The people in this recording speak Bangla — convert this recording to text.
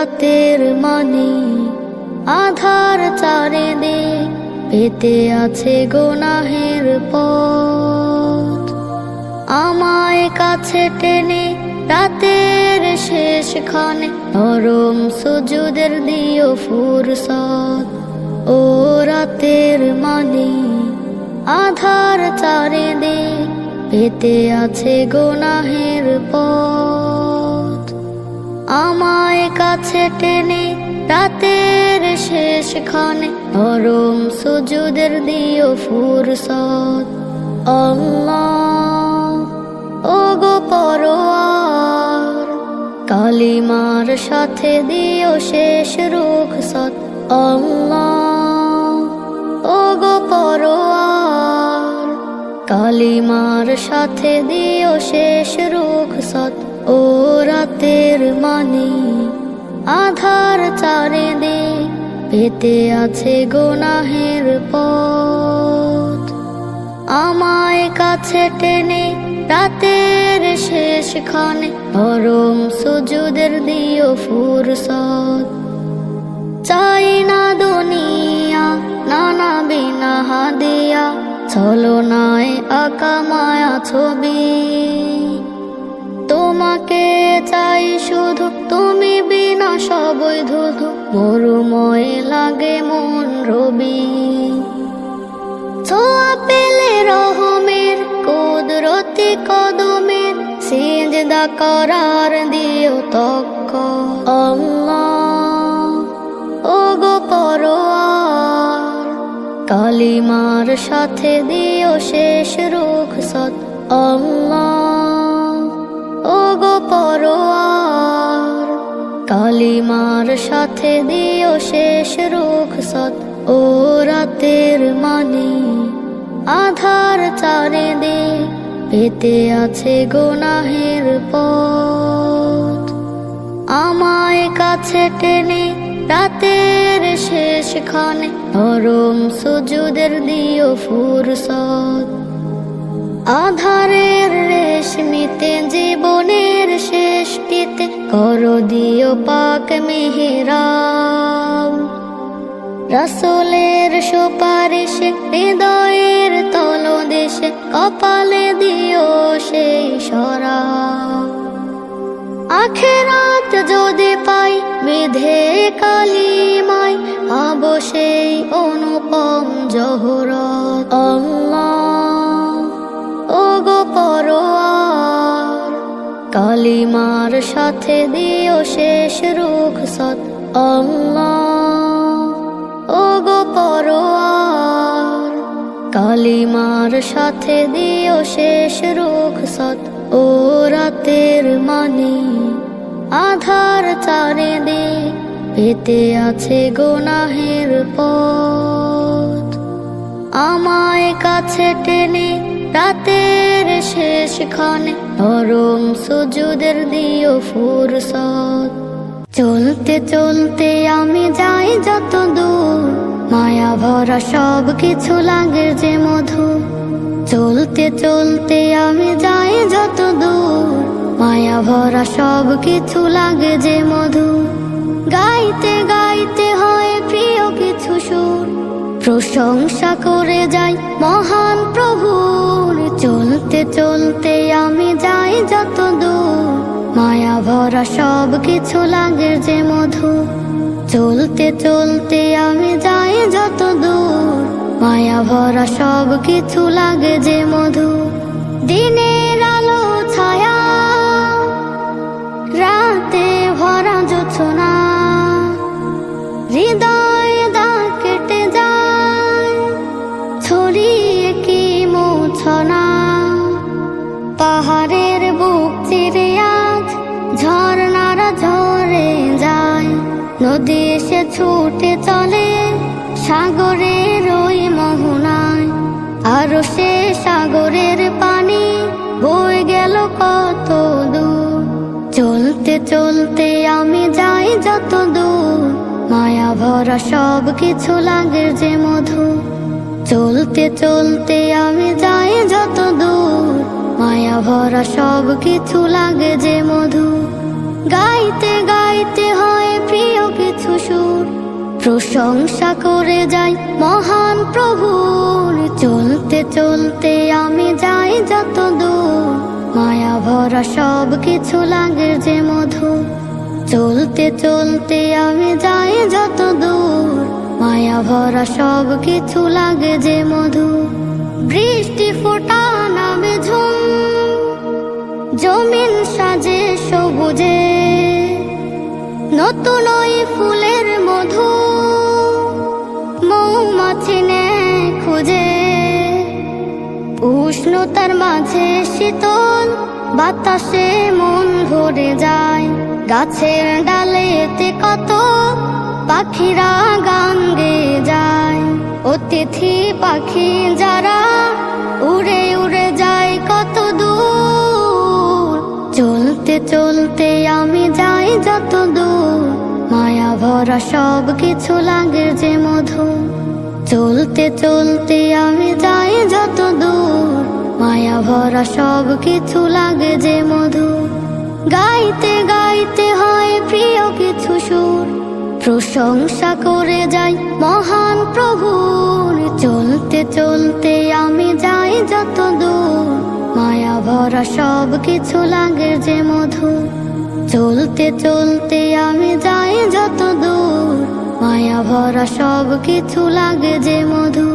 রাতের মানে আধার চারিদিক পেতে আছে গুনাহের পথ। আমায় কাছে টেনে রাতের শেষখানে নরম সুজুদের দিও ফুরসত। ও রাতের মানে আধার চারিদিক পেতে আছে গুনাহের পথ। আমায় কাছে টেনে রাতের শেষখানে নরম সুজুদের দিও ফুরসত। আল্লাহ ও গো পরওয়ার কালিমার সাথে দিও শেষ রুখসত। আল্লাহ ও গো পরওয়ার কালিমার সাথে দিও শেষ রুখসত। ও রাতের মানে আধার চারিদিক পেতে আছে গুনাহের পথ। আমায় কাছে টেনে রাতের শেষখানে নরম সুজুদের দিও ফুরসত। চাই না দুনিয়া নানা বিনা হাদিয়া ছলনায় আঁকা মায়া ছবি। তোমাকে চাই শুধু, তুমি বিনা সবই ধুধু মরুময় লাগে মন রবি। ছোঁয়া পেলে রহমের কুদরতি কদমের সিজদা করার দিও তক্ক। আল্লাহ ও গো পরওয়ার কালিমার সাথে দিও শেষ রুখসত। আল্লাহ ও গো পরওয়ার কালিমার সাথে দিও শেষ রুখসত। ও রাতের মানে আধার চারিদিক পেতে আছে গুনাহের পথ। আমায় কাছে টেনে রাতের শেষখানে নরম সুজুদের দিও ফুরসত। আধারের রেশমিতে জীবনের শেষ পিতে করো দিও পাক মেহেরাব। রাসূলের সুপারিশে হৃদয়ের তলদেশে কপালে দিও সেই শরাব। আখিরাত যদি পাই বিধে কালিমায় পাবো সেই অনুপম জহরত। আল্লাহ ও গো পরওয়ার কালিমার সাথে দিও শেষ রুখসত। আল্লাহ ও গো পরওয়ার কালিমার সাথে দিও শেষ রুখসত। ও রাতের মানে আধার চারিদিক পেতে আছে গুনাহের পথ। আমায় কাছে টেনে রাতের শেষখানে নরম সুজুদের দিও ফুরসত। চলতে চলতে আমি যাই যত দূর মায়া ভরা সব কিছু লাগে যে মধু। চলতে চলতে আমি যাই যত দূর মায়া ভরা সব কিছু লাগে যে মধু। গাইতে গাইতে হয় প্রিয় কিছু সুর, প্রশংসা করে যাই মহান প্রভুর। চলতে চলতে আমি যাই যত দূর মায়া ভরা সব কিছু লাগে যে মধু। চলতে চলতে আমি যাই যত দূর মায়া ভরা সব কিছু লাগে যে মধু। দিনের আলো ছায়া রাতে ভরা জোছনা, হৃদয় দা কেটে যায় ছড়িয়ে কি মোছনা। পাহাড়ের বুক চিরে আজ ঝর্ণারা ঝরে যায়, নদী এসে ছুটে চলে সাগরের ওই মোহনায়। আরো সে সাগরের পানি বয়ে গেল কত দূর। চলতে চলতে আমি যাই যত দূর মায়া ভরা সব কিছু লাগে যে মধু। চলতে চলতে আমি যাই যত দূর মায়া ভরা সব কিছু লাগে যে মধু। গাইতে গাইতে হয় প্রিয় প্রশংসা করে যাই মহান প্রভুর। চলতে চলতে আমি যাই যত দূর, মায়া ভরা সব কিছু লাগে যে মধু। চলতে চলতে আমি যাই যত দূর, মায়া ভরা সব কিছু লাগে যে মধু। বৃষ্টি ফোঁটা নামে ঝুম, জমিন সাজে সবুজে, নতুন ওই ফুলের মধু মৌমাছি নেয় খুঁজে। উষ্ণতার মাঝে শীতল বাতাসে মন ভরে যায়, গাছের ডালেতে কত পাখিরা গান গেয়ে যায়। অতিথি পাখি যারা উড়ে উড়ে যায় কত দূর। চলতে চলতে আমি যাই যত দূর, মায়া ভরা সব কিছু লাগে যে মধু। চলতে চলতে আমি যাই যত দূর, মায়া ভরা সব কিছু লাগে যে মধু। গাইতে গাইতে হয় প্রিয় কিছু সুর, প্রশংসা করে যাই মহান প্রভুর। চলতে চলতে আমি যাই যত দূর, মায়া ভরা সব কিছু লাগে যে মধু। চলতে চলতে আমি যাই যত দূর, মায়া ভরা সব কিছু লাগে যে মধু।